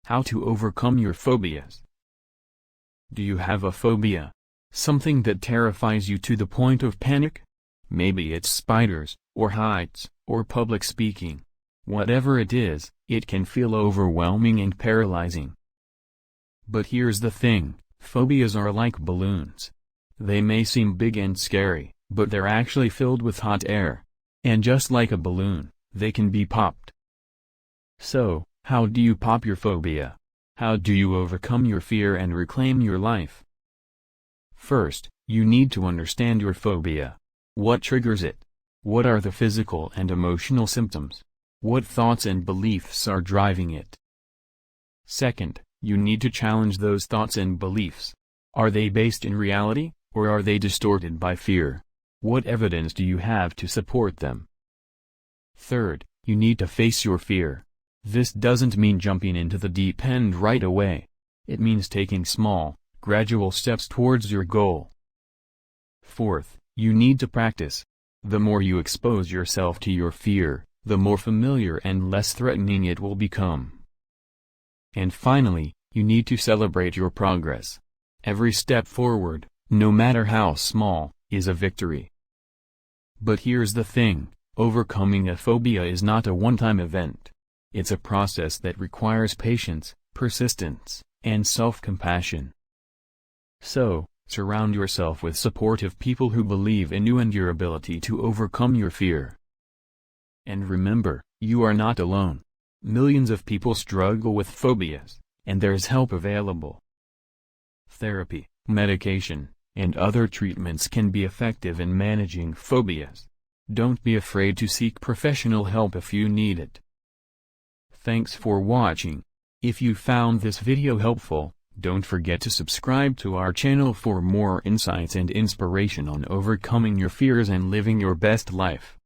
How to overcome your phobias. Do you have a phobia? Something that terrifies you to the point of panic? Maybe it's spiders, or heights, or public speaking. Whatever it is, it can feel overwhelming and paralyzing. But here's the thing, phobias are like balloons. They may seem big and scary, but they're actually filled with hot air. And just like a balloon, they can be popped. So, how do you pop your phobia? How do you overcome your fear and reclaim your life? First, you need to understand your phobia. What triggers it? What are the physical and emotional symptoms? What thoughts and beliefs are driving it? Second, you need to challenge those thoughts and beliefs. Are they based in reality, or are they distorted by fear? What evidence do you have to support them? Third, you need to face your fear. This doesn't mean jumping into the deep end right away. It means taking small, gradual steps towards your goal. Fourth, you need to practice. The more you expose yourself to your fear, the more familiar and less threatening it will become. And finally, you need to celebrate your progress. Every step forward, no matter how small, is a victory. But here's the thing, overcoming a phobia is not a one-time event. It's a process that requires patience, persistence, and self-compassion. So, surround yourself with supportive people who believe in you and your ability to overcome your fear. And remember, you are not alone. Millions of people struggle with phobias, and there's help available. Therapy, medication, and other treatments can be effective in managing phobias. Don't be afraid to seek professional help if you need it. Thanks for watching. If you found this video helpful, don't forget to subscribe to our channel for more insights and inspiration on overcoming your fears and living your best life.